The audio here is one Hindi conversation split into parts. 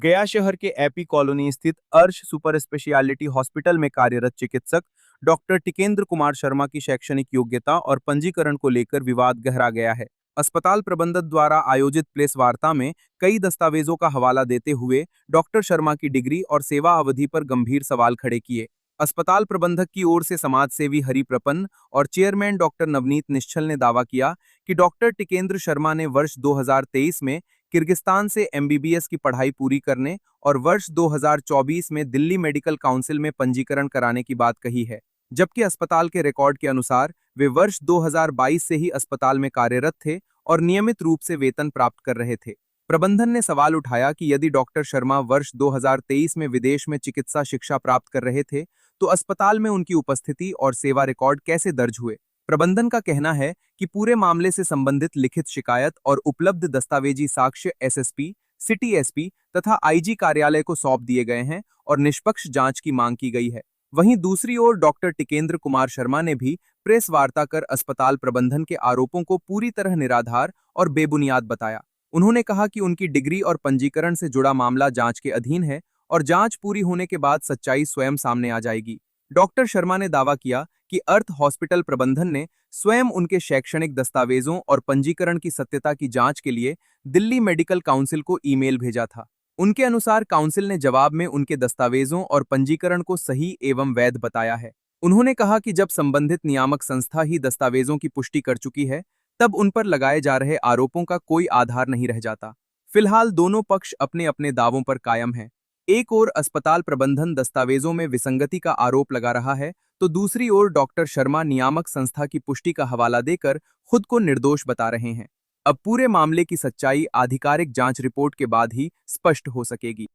गया शहर के एपी कॉलोनी स्थित अर्श सुपर स्पेशियलिटी हॉस्पिटल में कार्यरत चिकित्सक डॉक्टर टिकेंद्र कुमार शर्मा की शैक्षणिक योग्यता और पंजीकरण को लेकर विवाद गहरा गया है। अस्पताल प्रबंधक द्वारा आयोजित प्रेस वार्ता में कई दस्तावेजों का हवाला देते हुए डॉक्टर शर्मा की डिग्री और सेवा अवधि पर गंभीर सवाल खड़े किए। अस्पताल प्रबंधक की ओर से समाजसेवी हरि प्रपन्न और चेयरमैन डॉक्टर नवनीत निश्चल ने दावा किया कि डॉक्टर टिकेंद्र शर्मा ने वर्ष 2023 में किर्गिस्तान से एमबीबीएस की पढ़ाई पूरी करने और वर्ष 2024 में दिल्ली मेडिकल काउंसिल में पंजीकरण कराने की बात कही है, जबकि अस्पताल के रिकॉर्ड के अनुसार वे वर्ष 2022 से ही अस्पताल में कार्यरत थे और नियमित रूप से वेतन प्राप्त कर रहे थे। प्रबंधन ने सवाल उठाया कि यदि डॉक्टर शर्मा वर्ष 2023 में विदेश में चिकित्सा शिक्षा प्राप्त कर रहे थे, तो अस्पताल में उनकी उपस्थिति और सेवा रिकॉर्ड कैसे दर्ज हुए। प्रबंधन का कहना है कि पूरे मामले से संबंधित लिखित शिकायत और उपलब्ध दस्तावेजी साक्ष्य एसएसपी, सिटी एसपी तथा आईजी कार्यालय को सौंप दिए गए हैं और निष्पक्ष जांच की मांग की गई है। वहीं दूसरी ओर डॉक्टर टिकेंद्र कुमार शर्मा ने भी प्रेस वार्ता कर अस्पताल प्रबंधन के आरोपों को पूरी तरह निराधार और बेबुनियाद बताया। उन्होंने कहा कि उनकी डिग्री और पंजीकरण से जुड़ा मामला जांच के अधीन है और जांच पूरी होने के बाद सच्चाई स्वयं सामने आ जाएगी। डॉक्टर शर्मा ने दावा किया कि अर्थ हॉस्पिटल प्रबंधन ने स्वयं उनके शैक्षणिक दस्तावेजों और पंजीकरण की सत्यता की जांच के लिए दिल्ली मेडिकल काउंसिल को ईमेल भेजा था। उनके अनुसार काउंसिल ने जवाब में उनके दस्तावेजों और पंजीकरण को सही एवं वैध बताया है। उन्होंने कहा कि जब संबंधित नियामक संस्था ही दस्तावेजों की पुष्टि कर चुकी है, तब उन पर लगाए जा रहे आरोपों का कोई आधार नहीं रह जाता। फिलहाल दोनों पक्ष अपने अपने दावों पर कायम हैं। एक ओर अस्पताल प्रबंधन दस्तावेजों में विसंगति का आरोप लगा रहा है, तो दूसरी ओर डॉक्टर शर्मा नियामक संस्था की पुष्टि का हवाला देकर खुद को निर्दोष बता रहे हैं। अब पूरे मामले की सच्चाई आधिकारिक जांच रिपोर्ट के बाद ही स्पष्ट हो सकेगी।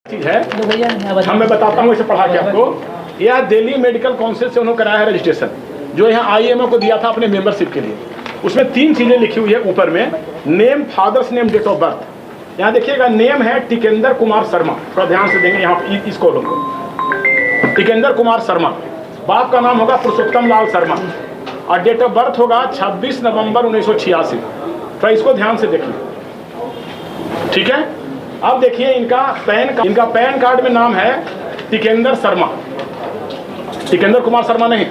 मैं बताता हूँ इसे पढ़ा के आपको। यह दिल्ली मेडिकल काउंसिल से उन्होंने कराया है रजिस्ट्रेशन, जो यहाँ आईएमओ को दिया था अपने मेंबरशिप के लिए। उसमें 3 चीजें लिखी हुई है ऊपर में, name, father's name, date of birth. यहाँ देखिएगा, नेम है टिकेंद्र कुमार शर्मा, थोड़ा ध्यान से देंगे यहाँ इस कॉलम को। टिकेंद्र कुमार शर्मा, बाप का नाम होगा पुरुषोत्तम लाल शर्मा और डेट ऑफ बर्थ होगा 26 नवंबर 1986। तो इसको ध्यान से देखिए, ठीक है। अब देखिए इनका पैन कार्ड में नाम है टिकेंद्र शर्मा, टिकेंद्र कुमार शर्मा नहीं।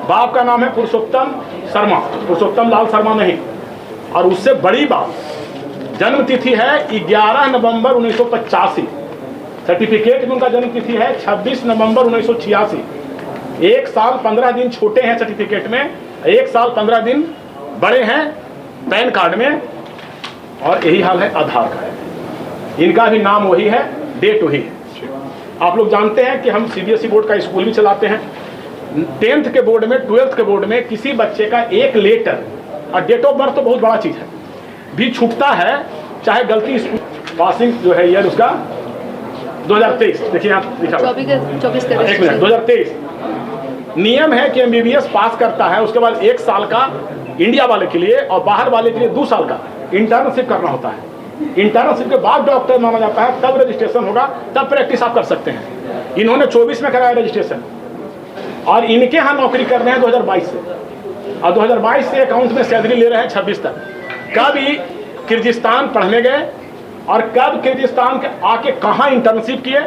बाप का नाम है पुरुषोत्तम शर्मा, पुरुषोत्तम लाल शर्मा नहीं। और उससे बड़ी बात, जन्म तिथि है 11 नवंबर 1985। सर्टिफिकेट में उनका जन्म तिथि है 26 नवंबर 1986। 1 साल 15 दिन छोटे हैं सर्टिफिकेट में, 1 साल 15 दिन बड़े हैं पैन कार्ड में। और यही हाल है आधार कार्ड। इनका भी नाम वही है, डेट वही है। आप लोग जानते हैं कि हम सीबीएसई बोर्ड का स्कूल भी चलाते हैं। 10th के बोर्ड में, 12th के बोर्ड में किसी बच्चे का एक लेटर और डेट ऑफ बर्थ तो बहुत बड़ा चीज है, भी छूटता है, चाहे गलती। पासिंग जो है ईयर उसका 2023, देखिए यहाँ लिखा 2023। नियम है कि एमबीबीएस पास करता है, उसके बाद 1 साल का इंडिया वाले के लिए और बाहर वाले के लिए 2 साल का इंटर्नशिप करना होता है। इंटर्नशिप के बाद डॉक्टर माना जाता है, तब रजिस्ट्रेशन होगा, तब प्रैक्टिस आप कर सकते हैं। इन्होंने 24 में कराया रजिस्ट्रेशन और इनके यहाँ नौकरी कर रहे हैं 2022 से, और 2022 से अकाउंट में सैलरी ले रहे हैं 26 तक। कब ही किर्गिस्तान पढ़ने गए और कब किर्गिस्तान के आके कहाँ इंटर्नशिप किए।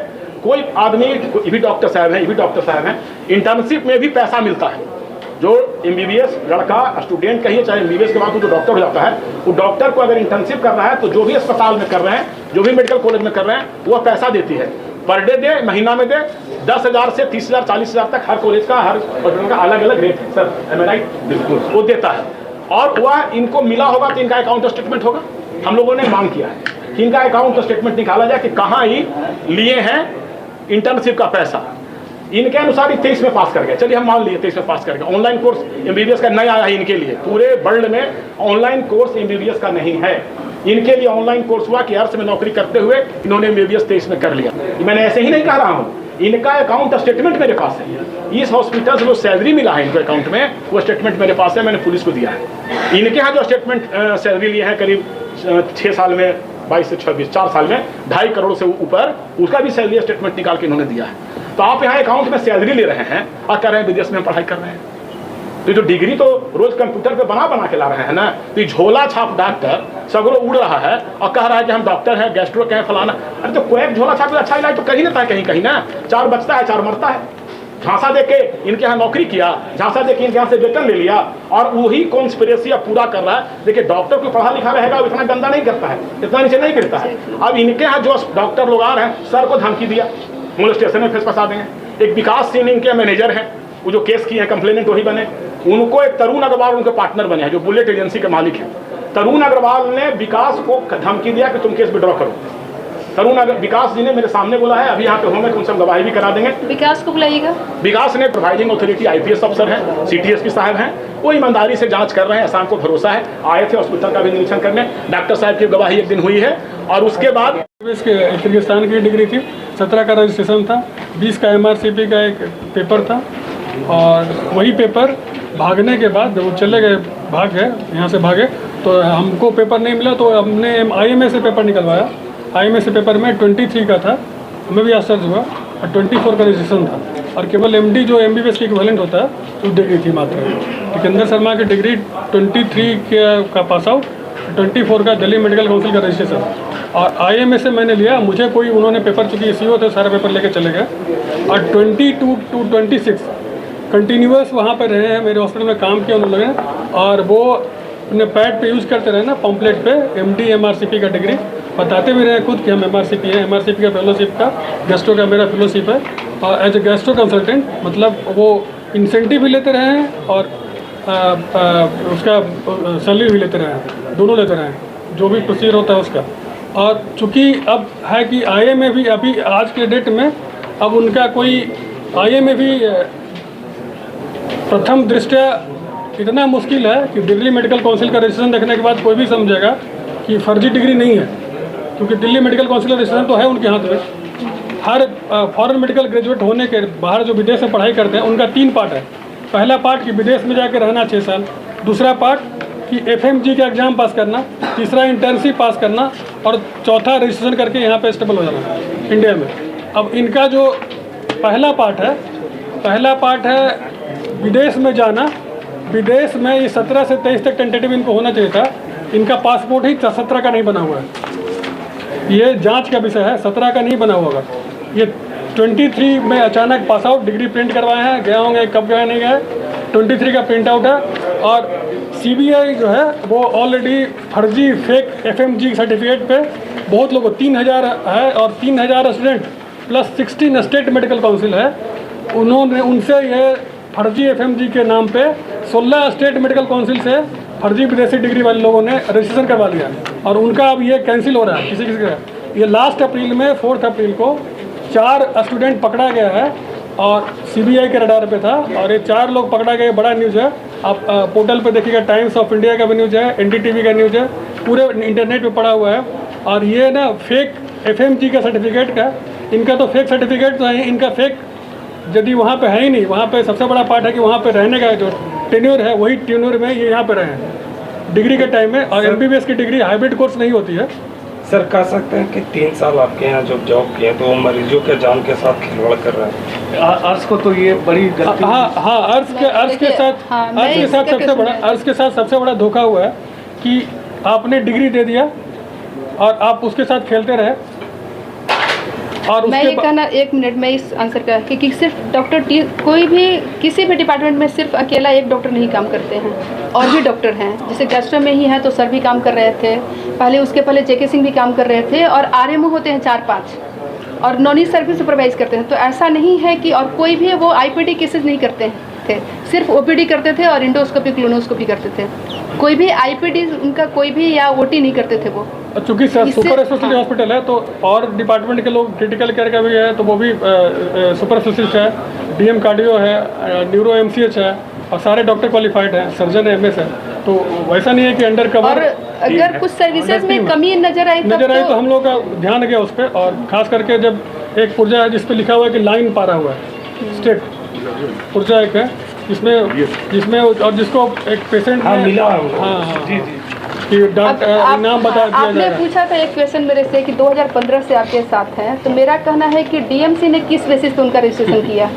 कोई आदमी, ये भी डॉक्टर साहब हैं, ये भी डॉक्टर साहब हैं, इंटर्नशिप में भी पैसा मिलता है। जो एमबीबीएस लड़का स्टूडेंट कहिए, चाहे एमबीबीएस के बाद जो डॉक्टर हो जाता है, वो डॉक्टर को अगर इंटर्नशिप कर रहा है तो जो भी अस्पताल में कर रहे हैं, जो भी मेडिकल कॉलेज में कर रहे हैं, वो पैसा देती है। पर डे दे, महीना में दे, 10,000 से 30,000 40,000 तक हर कॉलेज का, हर हॉस्पिटल का अलग अलग रेट है। सर एम आई राइट? बिल्कुल, वो देता है। और वह इनको मिला होगा तो इनका अकाउंट स्टेटमेंट होगा। हम लोगों ने मांग किया है कि इनका अकाउंट स्टेटमेंट निकाला जाए कि कहाँ ही लिए हैं इंटर्नशिप का पैसा। इनके अनुसार ही 23 में पास कर गए। चलिए हम मान लिए 23 में पास कर गए। ऑनलाइन कोर्स एमबीबीएस का नहीं आया है इनके लिए, पूरे वर्ल्ड में ऑनलाइन कोर्स एमबीबीएस का नहीं है। इनके लिए ऑनलाइन कोर्स हुआ कि अर्थ में नौकरी करते हुए इन्होंने एमबीबीएस 23 में कर लिया। मैंने ऐसे ही नहीं कह रहा हूँ, इनका अकाउंट स्टेटमेंट मेरे पास है। इस हॉस्पिटल से जो सैलरी मिला है इनके अकाउंट में, वो स्टेटमेंट मेरे पास है, मैंने पुलिस को दिया है। इनके यहाँ जो स्टेटमेंट सैलरी लिए हैं करीब 6 साल में 22 से 26, 4 साल में 2.5 करोड़ से ऊपर, उसका भी सैलरी स्टेटमेंट निकाल के इन्होंने दिया है। तो आप यहाँ अकाउंट में सैलरी ले रहे हैं और कह रहे हैं विदेश में पढ़ाई कर रहे हैं। तो जो डिग्री तो रोज कंप्यूटर पे बना के ला रहे हैं ना, तो ये झोला छाप डॉक्टर सगरों उड़ रहा है और कह रहा है कि हम डॉक्टर हैं, गैस्ट्रो के हैं, फलाना। अरे तो कोई झोला छाप अच्छा इलाज तो कहीं ना था, कहीं ना। 4 बचता है 4 मरता है। झांसा दे के इनके यहाँ नौकरी किया, झांसा दे के इनके यहाँ से वेतन ले लिया और वही कॉन्स्पिरेसी अब पूरा कर रहा है। देखिए डॉक्टर को पढ़ा लिखा रहेगा वो इतना गंदा नहीं करता है, इतना नीचे नहीं गिरता है। अब इनके यहाँ जो डॉक्टर लोग आ रहे हैं, सर को धमकी दिया, पुलिस स्टेशन में फेस फंसा देंगे। एक विकास सिंह इनके मैनेजर हैं, वो जो केस किए हैं कंप्लेनेंट वही बने। उनको एक तरुण अग्रवाल उनके पार्टनर बने हैं, जो बुलेट एजेंसी के मालिक हैं। तरुण अग्रवाल ने विकास को धमकी दिया कि तुम केस विड्रॉ करो। विकास जी ने मेरे सामने बोला है, अभी यहाँ पे होंगे तो उनसे गवाही भी करा देंगे। विकास को बुलाइएगा। विकास ने प्रोवाइडिंग अथॉरिटी IPS अफसर हैं, CTSP साहब हैं, वो ईमानदारी से जांच कर रहे हैं, ऐसा हमको भरोसा है। आए थे हॉस्पिटल का भी निरीक्षण करने, डॉक्टर साहब की गवाही एक दिन हुई है और उसके बाद किर्गिस्तान की डिग्री थी, 17 का रजिस्ट्रेशन था, 20 का MRCP का एक पेपर था और वही पेपर भागने के बाद वो चले गए, भाग गए, यहाँ से भागे तो हमको पेपर नहीं मिला तो हमने IMA से पेपर निकलवाया। IMA से पेपर में 23 का था, हमें भी आश्चर्य हुआ, और 24 का रजिस्ट्रेशन था और केवल MD जो MBBS की इक्विवेलेंट होता है तो डिग्री थी मात्र। टिकेंद्र शर्मा की डिग्री 23 का पास आउट, 24 का दिल्ली मेडिकल काउंसिल का रजिस्ट्रेशन। और IMA से मैंने लिया, मुझे कोई उन्होंने पेपर, चूँकि CO थे, सारा पेपर लेके चले गए और 22 to 26 कंटिन्यूस वहाँ पर रहे हैं, मेरे हॉस्पिटल में काम किया उन लोगों ने। और वो अपने पैड पे यूज़ करते रहे ना, पम्पलेट पे MD MRCP का डिग्री बताते भी रहे खुद कि हम MRCP हैं, MRCP का फेलोशिप का, गैस्ट्रो का मेरा फेलोशिप है। और एज ए गैस्ट्रो कंसल्टेंट मतलब वो इंसेंटिव भी लेते रहे हैं और उसका सैलरी भी लेते रहे हैं, दोनों लेते रहे हैं, जो भी प्रोसीजर होता है उसका। और चूँकि अब है कि IMA भी अभी आज के डेट में अब उनका कोई IMA भी प्रथम दृष्टया इतना मुश्किल है कि दिल्ली मेडिकल काउंसिल का रजिस्ट्रेशन देखने के बाद कोई भी समझेगा कि फर्जी डिग्री नहीं है, क्योंकि दिल्ली मेडिकल काउंसिल का रजिस्ट्रेशन तो है उनके हाथ में। हर फॉरेन मेडिकल ग्रेजुएट होने के बाहर जो विदेश में पढ़ाई करते हैं उनका 3 पार्ट है। पहला पार्ट कि विदेश में जाकर रहना 6 साल, दूसरा पार्ट कि FMG का एग्ज़ाम पास करना, तीसरा इंटर्नशिप पास करना और चौथा रजिस्ट्रेशन करके यहाँ पे स्टेबल हो जाना इंडिया में। अब इनका जो पहला पार्ट है विदेश में जाना। विदेश में ये 17 से 23 तक टेंटेटिव इनको होना चाहिए था, इनका पासपोर्ट ही 17 का नहीं बना हुआ है। ये जांच का विषय है, 17 का नहीं बना हुआ। ये 23 में अचानक पास आउट, डिग्री प्रिंट करवाए हैं, गए होंगे, कब गए नहीं गए, 23 का प्रिंट आउट है। और CBI जो है वो ऑलरेडी फर्जी फेक FMG सर्टिफिकेट पे बहुत लोगों 3000 है और 3000 student plus 16 state medical council है, उन्होंने उनसे ये फर्जी FMG के नाम पे 16 स्टेट मेडिकल काउंसिल से फर्जी विदेशी डिग्री वाले लोगों ने रजिस्ट्रेशन करवा लिया और उनका अब ये कैंसिल हो रहा है किसी का। ये लास्ट अप्रैल में 4 अप्रैल को 4 स्टूडेंट पकड़ा गया है और CBI के रडार पे था और ये 4 लोग पकड़ा गए। बड़ा न्यूज़ है, आप पोर्टल पे देखिएगा, टाइम्स ऑफ इंडिया का भी न्यूज़ है, NDTV का न्यूज़ है, पूरे इंटरनेट पे पड़ा हुआ है। और ये ना फेक FMG का सर्टिफिकेट का, इनका तो फेक सर्टिफिकेट तो है, इनका फेक यदि वहाँ पे है ही नहीं। वहाँ पे सबसे बड़ा पार्ट है कि वहाँ पे रहने का जो टेन्योर है वही टेन्योर में ये यहाँ पे रहे हैं डिग्री के टाइम में। और MBBS की डिग्री हाइब्रिड कोर्स नहीं होती है। सर कह सकते हैं कि 3 साल आपके यहाँ जो जॉब किए तो मरीजों के जान के साथ खिलवाड़ कर रहे हैं। अर्श को तो ये बड़ी गलती। हाँ, अर्श के साथ सबसे बड़ा धोखा हुआ है कि आपने डिग्री दे दिया और आप उसके साथ खेलते रहे। और मैं ये कहना 1 मिनट में इस आंसर का कि सिर्फ डॉक्टर कोई भी किसी भी डिपार्टमेंट में सिर्फ अकेला एक डॉक्टर नहीं काम करते हैं, और भी डॉक्टर हैं। जैसे गैस्ट्रो में ही है तो सर भी काम कर रहे थे पहले, उसके पहले JK सिंह भी काम कर रहे थे, और RMO होते हैं 4-5 और नॉनी सर भी सुपरवाइज करते हैं। तो ऐसा नहीं है कि और कोई भी वो IPD केसेस नहीं करते थे, सिर्फ OPD करते थे और इंडोस्कोपी क्लोनोस्कोपी करते थे। कोई भी IPD उनका कोई भी या OT नहीं करते थे वो। चूँकि सुपर स्पेशलिटी हॉस्पिटल है तो और डिपार्टमेंट के लोग, क्रिटिकल केयर का भी है तो वो भी सुपर स्पेशलिस्ट है, DM कार्डियो है, न्यूरो MCH है और सारे डॉक्टर क्वालिफाइड हैं, सर्जन है, MS है। तो वैसा नहीं है कि अंडर कवर। और अगर कुछ सर्विसेज में कमी नजर आई तो हम लोग का ध्यान गया उस पर। और खास करके जब एक पुर्जा है जिस पे लिखा हुआ है कि लाइन पारा हुआ है, स्टेट पुर्जा एक है जिसमें और जिसको एक पेशेंट मिला। हाँ कि नाम बता दिया आपने पूछा था एक क्वेश्चन मेरे से कि 2015 से आपके साथ हैं, तो मेरा कहना है कि DMC ने किस बेसिस पे उनका रजिस्ट्रेशन किया?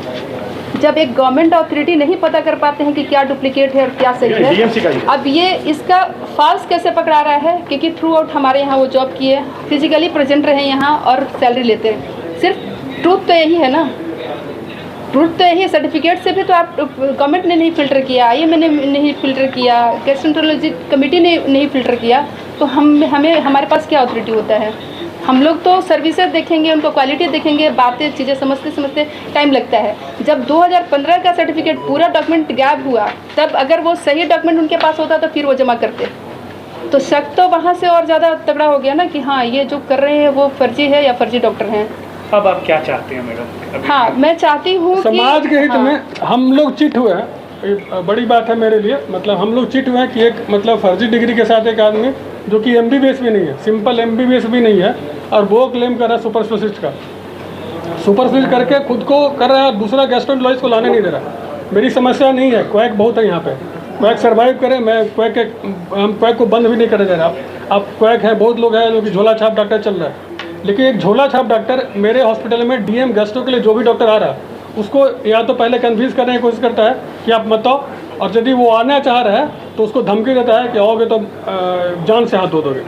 जब एक गवर्नमेंट अथॉरिटी नहीं पता कर पाते हैं कि क्या डुप्लीकेट है और क्या सही DMC का ही है, है। अब ये इसका फॉल्स कैसे पकड़ा रहा है? क्योंकि थ्रू आउट हमारे यहाँ वो जॉब किए, फिजिकली प्रेजेंट रहे यहाँ और सैलरी लेते हैं। सिर्फ ट्रूथ तो यही है ना, ट्रूथ तो यही, सर्टिफिकेट से भी तो आप गवर्नमेंट ने नहीं फिल्टर किया, IMA ने नहीं फिल्टर किया, गैस्ट्रोएंटेरोलॉजी कमेटी ने नहीं फिल्टर किया, तो हमें हमारे पास क्या अथॉरिटी होता है? हम लोग तो सर्विसेज देखेंगे, उनको क्वालिटी देखेंगे, बातें चीज़ें समझते टाइम लगता है। जब 2015 का सर्टिफिकेट पूरा डॉक्यूमेंट गैप हुआ, तब अगर वो सही डॉक्यूमेंट उनके पास होता तो फिर वो जमा करते, तो शक तो वहाँ से और ज़्यादा तगड़ा हो गया ना कि हाँ, ये जो कर रहे हैं वो फर्जी है या फर्जी डॉक्टर हैं। अब आप क्या चाहते हैं मैडम? हाँ, मैं चाहती हूँ समाज के हित में हम लोग चिट हुए हैं, ये बड़ी बात है मेरे लिए। मतलब हम लोग चिट हुए हैं कि एक मतलब फर्जी डिग्री के साथ एक आदमी जो कि MBBS भी नहीं है, सिंपल MBBS भी नहीं है, और वो क्लेम कर रहा है सुपर स्पेशलिस्ट का, सुपर स्पेशलिस्ट करके खुद को कर रहा है, दूसरा गैस्ट्रोएंटेरोलॉजिस्ट को लाने नहीं दे रहा। मेरी समस्या नहीं है, क्वैक बहुत है यहाँ पे, क्वैक सर्वाइव करे, मैं हम क्वैक को बंद भी नहीं करने दे रहा। अब क्वैक है, बहुत लोग हैं जो कि झोला छाप डॉक्टर चल रहा है, लेकिन एक झोला छाप डॉक्टर मेरे हॉस्पिटल में DM गैस्ट्रो के लिए जो भी डॉक्टर आ रहा है उसको या तो पहले कन्फ्यूज़ करने की कोशिश करता है कि आप मत आओ, और यदि वो आना चाह रहा है तो उसको धमकी देता है कि आओगे तो जान से हाथ धो दोगे।